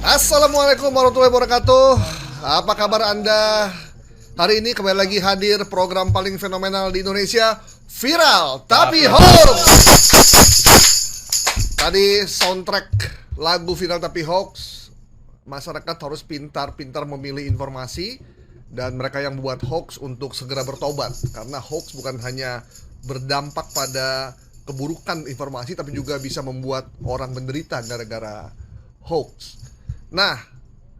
Assalamualaikum warahmatullahi wabarakatuh. Apa kabar Anda? Hari ini kembali lagi hadir program paling fenomenal di Indonesia, Viral Tapi Hoax. Tadi soundtrack lagu Viral Tapi Hoax. Masyarakat harus pintar-pintar memilih informasi, dan mereka yang membuat hoax untuk segera bertobat. Karena hoax bukan hanya berdampak pada keburukan informasi, tapi juga bisa membuat orang menderita gara-gara hoax. Nah,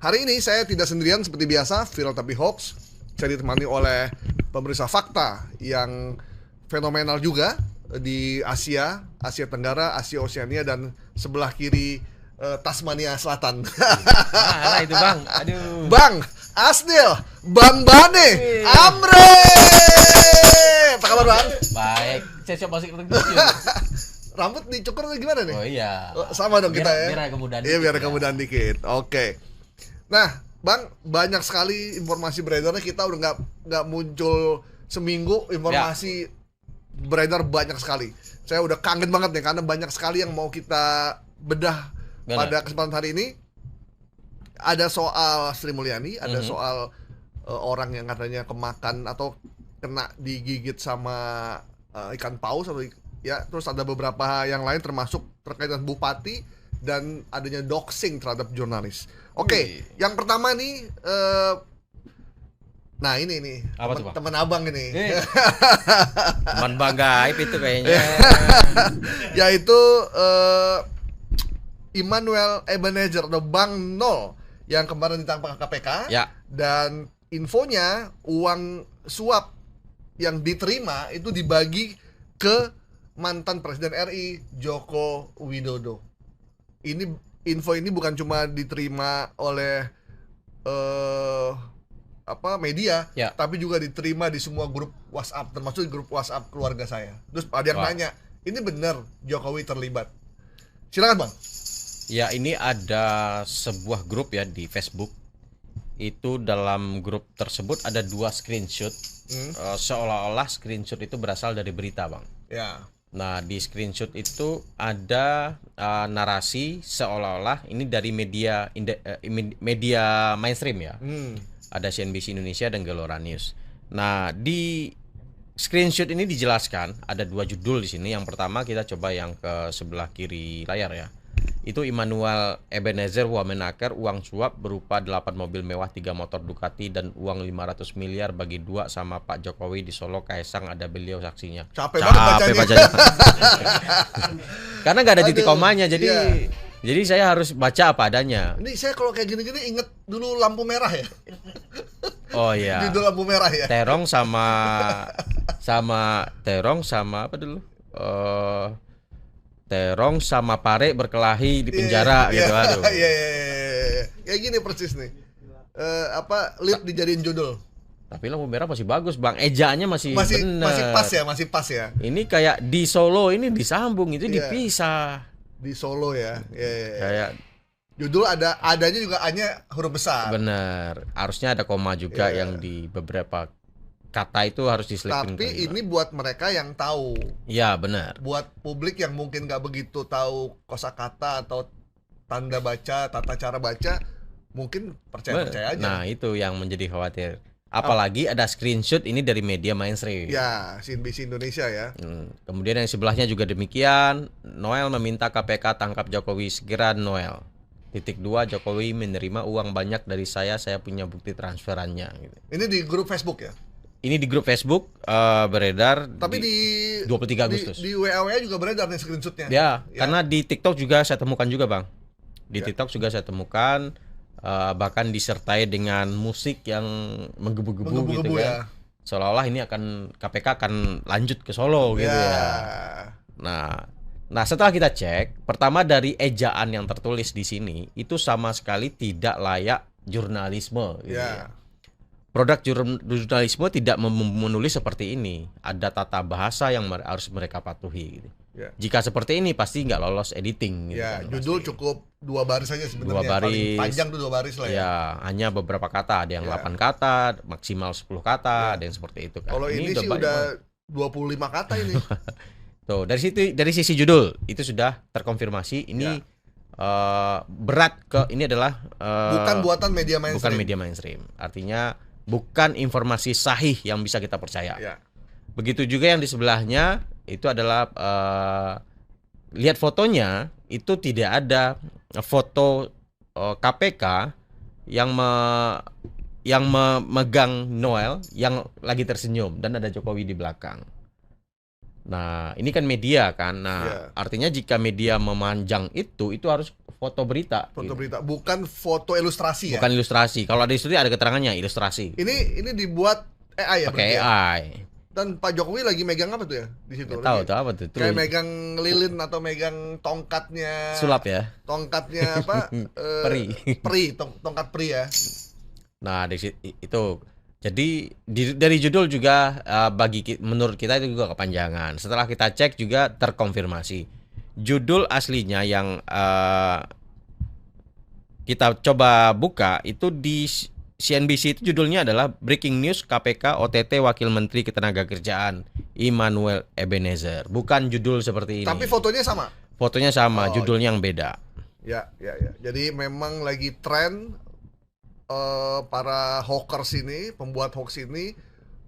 hari ini saya tidak sendirian seperti biasa, Viral Tapi Hoax. Saya ditemani oleh pemeriksa fakta yang fenomenal juga di Asia Tenggara, Asia Oseania, dan sebelah kiri Tasmania Selatan. Nah, itu Bang. Aduh. Bang Asnil, Bang Bane, Amre. Apa kabar Bang? Baik. Saya siap masuk ke Rambut dicukur atau gimana nih? Oh iya. Sama dong kita ya. Biar kemudahan dikit. Iya, biar ya. kemudahan dikit. Oke. Nah, Bang, banyak sekali informasi beredarnya. Kita udah nggak muncul seminggu, informasi beredar banyak sekali. Saya udah kangen banget nih karena banyak sekali yang mau kita bedah. Pada kesempatan hari ini. Ada soal Sri Mulyani, ada soal orang yang katanya kemakan atau kena digigit sama ikan paus atau ya, terus ada beberapa yang lain termasuk terkait dengan bupati dan adanya doxing terhadap jurnalis. Oke, yang pertama nih, nah ini nih teman abang ini, teman Bang Gaib itu kayaknya, yaitu Immanuel Ebenezer atau Bang Nol yang kemarin ditangkap KPK. Ya. Dan infonya uang suap yang diterima itu dibagi ke mantan Presiden RI Joko Widodo. Info ini bukan cuma diterima oleh media, ya, tapi juga diterima di semua grup WhatsApp, termasuk di grup WhatsApp keluarga saya. Terus ada yang nanya, ini benar Jokowi terlibat? Silakan Bang. Ya, ini ada sebuah grup ya di Facebook. Itu dalam grup tersebut ada 2 screenshot. Seolah-olah screenshot itu berasal dari berita, Bang. Ya. Nah, di screenshot itu ada narasi seolah-olah ini dari media mainstream ya. Ada CNBC Indonesia dan Gelora News. Nah, di screenshot ini dijelaskan ada 2 judul di sini. Yang pertama kita coba yang ke sebelah kiri layar ya. Itu Immanuel Ebenezer Wamenaker, uang suap berupa 8 mobil mewah, 3 motor Ducati, dan uang 500 miliar bagi 2 sama Pak Jokowi di Solo. Kaisang ada beliau saksinya. Capek banget bacanya. Karena nggak ada titik komanya, jadi saya harus baca apa adanya. Ini saya kalau kayak gini-gini inget dulu lampu merah ya. Oh iya. Judul lampu merah ya. Terong sama apa dulu? Terong sama Pare berkelahi di penjara gitu. Aduh. Iya. Kayak gini persis nih. Lead dijadiin judul. Tapi lampu merah masih bagus, Bang. Ejaannya masih benar. Masih pas ya. Ini kayak di Solo ini disambung, itu dipisah. Di Solo ya. Kayak judul adanya juga hanya huruf besar. Bener. Harusnya ada koma juga yang di beberapa kata itu harus diselipin. Tapi ini buat mereka yang tahu. Iya, benar. Buat publik yang mungkin nggak begitu tahu kosakata atau tanda baca, tata cara baca, mungkin percaya aja. Nah, itu yang menjadi khawatir. Apalagi ada screenshot ini dari media mainstream. Ya, CNBC Indonesia ya. Kemudian yang sebelahnya juga demikian. Noel meminta KPK tangkap Jokowi segera. Noel. Titik 2, Jokowi menerima uang banyak dari saya punya bukti transferannya. Gitu. Ini di grup Facebook ya? Ini di grup Facebook beredar. Tapi di 23 Agustus. Di WA juga beredar nih screenshotnya. Ya, karena di TikTok juga saya temukan juga, Bang. Di TikTok juga saya temukan, bahkan disertai dengan musik yang menggebu-gebu gitu kan. Ya. Seolah-olah ini KPK akan lanjut ke Solo gitu ya. Nah, setelah kita cek, pertama dari ejaan yang tertulis di sini itu sama sekali tidak layak jurnalisme gitu ya. Produk jurnalisme tidak menulis seperti ini. Ada tata bahasa yang harus mereka patuhi gitu. Jika seperti ini pasti nggak lolos editing gitu kan, judul pasti. Cukup 2 baris saja sebenarnya. 2 baris. Paling panjang tuh 2 baris lah ya. Ya, hanya beberapa kata, ada yang 8 kata, maksimal 10 kata, ada yang seperti itu kan. Kalau ini sih udah 25 kata ini. Tuh, dari sisi judul itu sudah terkonfirmasi ini berat ke ini adalah bukan buatan media mainstream. Bukan media mainstream. Artinya bukan informasi sahih yang bisa kita percaya. Ya. Begitu juga yang di sebelahnya itu adalah lihat fotonya itu tidak ada foto KPK yang memegang Noel yang lagi tersenyum dan ada Jokowi di belakang. Nah, ini kan media kan. Nah, artinya jika media memanjang itu harus foto berita. Foto berita, bukan foto ilustrasi ya. Bukan ilustrasi. Kalau ada ilustrasi ada keterangannya ilustrasi. Ini dibuat AI ya. Pakai AI. Dan Pak Jokowi lagi megang apa tuh ya di situ? Tahu apa tuh? Kayak megang lilin atau megang tongkatnya. Sulap ya. Tongkatnya apa? Peri, tongkat peri ya. Nah, itu. Jadi dari judul juga menurut kita itu juga kepanjangan. Setelah kita cek juga terkonfirmasi. Judul aslinya yang kita coba buka itu di CNBC itu judulnya adalah Breaking News KPK OTT Wakil Menteri Ketenagakerjaan Immanuel Ebenezer. Bukan judul seperti ini. Tapi fotonya sama. Fotonya sama, judulnya yang beda. Ya. Jadi memang lagi tren para hawkers ini, pembuat hoax ini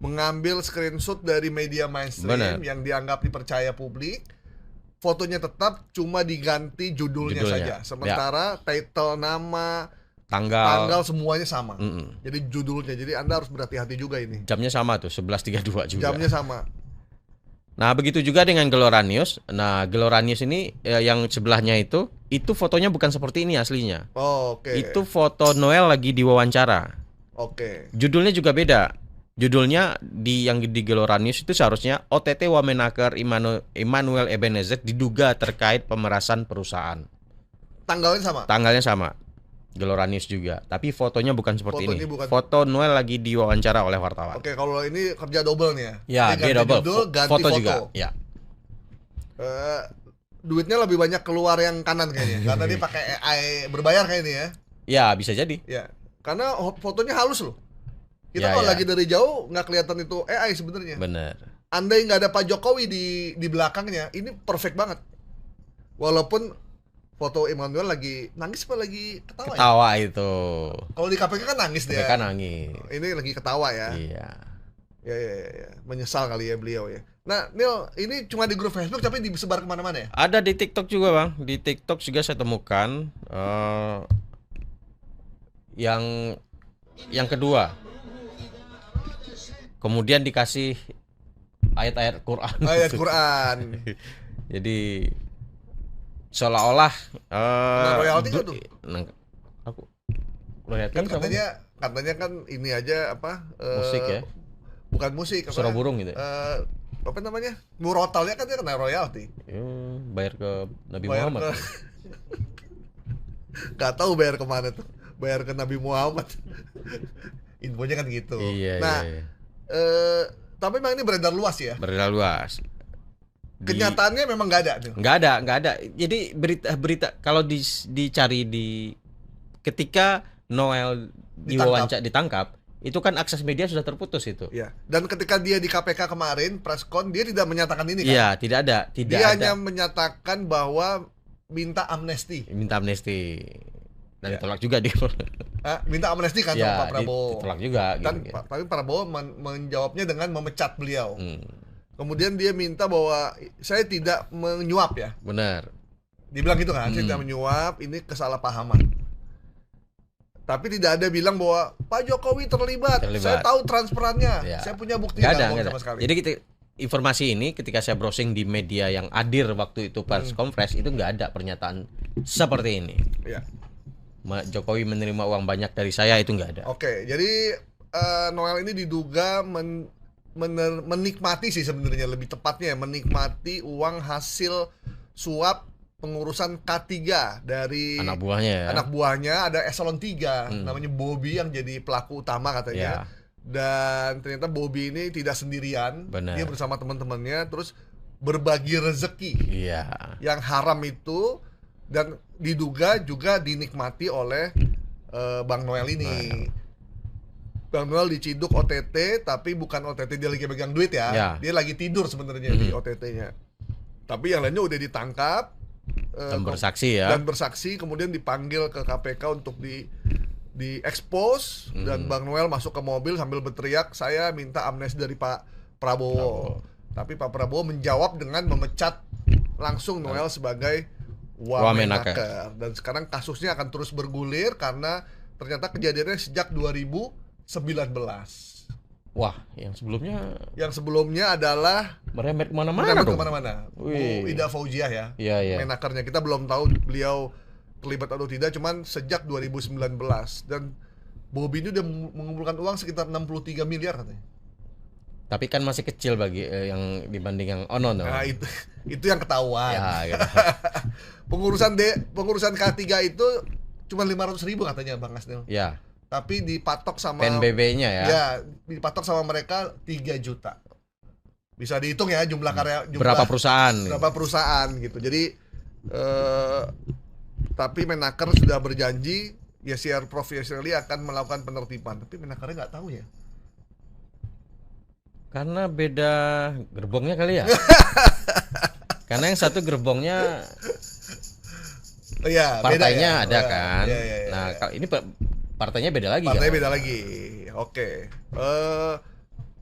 mengambil screenshot dari media mainstream yang dianggap dipercaya publik. Fotonya tetap cuma diganti judulnya saja. Sementara title, nama, tanggal semuanya sama. Jadi judulnya. Jadi Anda harus berhati-hati juga ini. Jamnya sama tuh, 11.32 juga. Jamnya sama. Nah, begitu juga dengan Gelora News. Nah, Gelora News ini yang sebelahnya itu fotonya bukan seperti ini aslinya. Oke. Itu foto Noel lagi diwawancara. Oke. Judulnya juga beda. Judulnya yang di Gelora News itu seharusnya OTT Wamenaker Immanuel Ebenezer diduga terkait pemerasan perusahaan. Tanggalnya sama. Gelora News juga, tapi fotonya bukan seperti ini. Foto Noel lagi diwawancara oleh wartawan. Oke, kalau ini kerja double nih ya. Ya, dia double. Judul, ganti foto juga. Ya. Duitnya lebih banyak keluar yang kanan kayaknya, karena dia pakai AI berbayar kayak ini ya. Ya, bisa jadi. Ya, karena fotonya halus loh. Kita kalau lagi dari jauh nggak kelihatan itu AI sebenarnya. Bener. Andai nggak ada Pak Jokowi di belakangnya, ini perfect banget. Walaupun foto Immanuel lagi nangis apa lagi ketawa? Ketawa ya? Itu. Kalau di KPK kan nangis dia. KPK nangis. Ini lagi ketawa ya. Iya. Ya. Menyesal kali ya beliau ya. Nah, Neil, ini cuma di grup Facebook tapi disebar kemana-mana ya? Ada di TikTok juga, Bang. Di TikTok juga saya temukan yang kedua. Kemudian dikasih ayat-ayat Quran. Ayat Quran. Jadi seolah-olah royalti nggak tuh? Aku royalti kan katanya kan ini aja apa? Musik ya? Bukan musik. Suara burung gitu. Apa namanya? Murotalnya kan dia kena royalti. Bayar ke Nabi Muhammad. Gak tahu bayar kemana tuh? Bayar ke Nabi Muhammad. Infonya kan gitu. Iya. Tapi memang ini beredar luas ya? Beredar luas. Kenyataannya memang nggak ada. Nggak ada. Jadi berita kalau dicari ketika Noel ditangkap, itu kan akses media sudah terputus itu. Ya. Dan ketika dia di KPK kemarin press con, dia tidak menyatakan ini kan? Iya, tidak ada. Dia hanya menyatakan bahwa minta amnesti. Dan ditolak juga dia. Minta amnesti kan sama Pak Prabowo. Ditolak juga. Kan gitu. Tapi Prabowo menjawabnya dengan memecat beliau. Kemudian dia minta bahwa saya tidak menyuap ya. Benar. Dibilang gitu kan, saya tidak menyuap, ini kesalahpahaman. Tapi tidak ada bilang bahwa Pak Jokowi terlibat. Saya tahu transferannya. Ya. Saya punya bukti sama sekali. Jadi informasi ini ketika saya browsing di media yang hadir waktu itu press conference itu nggak ada pernyataan seperti ini. Ya. Jokowi menerima uang banyak dari saya itu nggak ada. Oke, jadi Noel ini diduga menikmati sih sebenarnya lebih tepatnya menikmati uang hasil suap pengurusan K3 dari anak buahnya ada eselon 3 namanya Bobby yang jadi pelaku utama katanya. Dan ternyata Bobby ini tidak sendirian. Bener. Dia bersama teman-temannya terus berbagi rezeki yang haram itu dan diduga juga dinikmati oleh Bang Noel ini. Bang Noel diciduk OTT, tapi bukan OTT dia lagi pegang duit ya. Dia lagi tidur sebenarnya di OTT-nya. Tapi yang lainnya udah ditangkap dan bersaksi ya. Dan bersaksi, kemudian dipanggil ke KPK untuk di expose dan Bang Noel masuk ke mobil sambil berteriak, saya minta amnesti dari Pak Prabowo. Tapi Pak Prabowo menjawab dengan memecat langsung Noel sebagai Wamenaker. Dan sekarang kasusnya akan terus bergulir karena ternyata kejadiannya sejak 2019. Wah, yang sebelumnya adalah merembet kemana-mana dong. Bu Ida Fauziah ya, iya. Menakernya. Kita belum tahu beliau terlibat atau tidak, cuman sejak 2019. Dan Bobi ini udah mengumpulkan uang sekitar 63 miliar katanya. Tapi kan masih kecil bagi yang dibanding yang Ono. Nah, itu yang ketahuan. Ya, gitu. Pengurusan K3 itu cuma 500.000 katanya Bang Asnil. Ya. Tapi dipatok sama PNBP-nya ya. Ya, dipatok sama mereka 3 juta. Bisa dihitung ya jumlah berapa perusahaan gitu. Jadi tapi Menaker sudah berjanji ya secara profesionally akan melakukan penertiban. Tapi Menakernya nggak tahu ya. Karena beda gerbongnya kali ya. Karena yang satu gerbongnya partainya beda ya? Ada kan. Nah, kalau ini partainya beda lagi. Partainya beda lagi. Oke.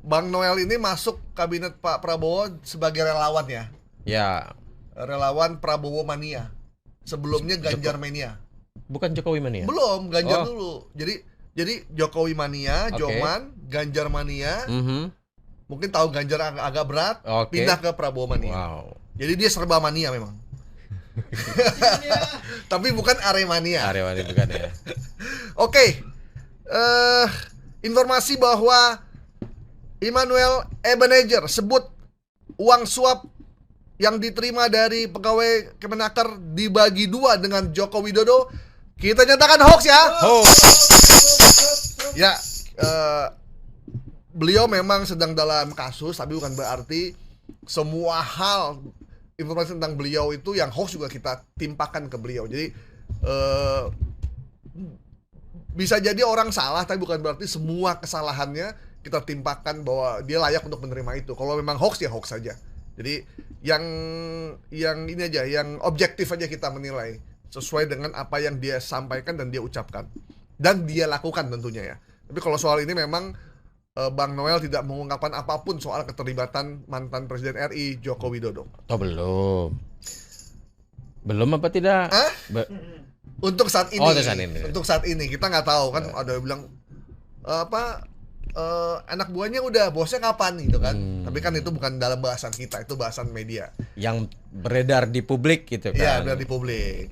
Bang Noel ini masuk kabinet Pak Prabowo sebagai relawan ya. Ya. Relawan Prabowo Mania. Sebelumnya Ganjar Mania. Bukan Jokowi Mania. Belum, Ganjar dulu. Jadi Jokowi Mania, Joman, Ganjar Mania. Mungkin tahu Ganjar agak berat, pindah ke Prabowo Mania. Wow. Jadi dia serba mania memang. Tapi bukan Aremania. Aremania bukan ya. Oke. Informasi bahwa Immanuel Ebenezer sebut uang suap yang diterima dari pegawai Kemenaker dibagi 2 dengan Joko Widodo. Kita nyatakan hoax ya. Hoax. Ya, beliau memang sedang dalam kasus, tapi bukan berarti semua hal informasi tentang beliau itu yang hoax juga kita timpakan ke beliau. Jadi bisa jadi orang salah, tapi bukan berarti semua kesalahannya kita timpakan bahwa dia layak untuk menerima itu. Kalau memang hoax ya hoax saja. Jadi yang ini aja, yang objektif aja kita menilai sesuai dengan apa yang dia sampaikan dan dia ucapkan dan dia lakukan tentunya ya. Tapi kalau soal ini memang Bang Noel tidak mengungkapkan apapun soal keterlibatan mantan Presiden RI Joko Widodo. Belum apa tidak? Untuk saat ini. Untuk saat ini kita nggak tahu kan. Ada yang bilang anak buahnya udah, bosnya kapan gitu kan. Tapi kan itu bukan dalam bahasan kita, itu bahasan media yang beredar di publik gitu kan. Iya, beredar di publik.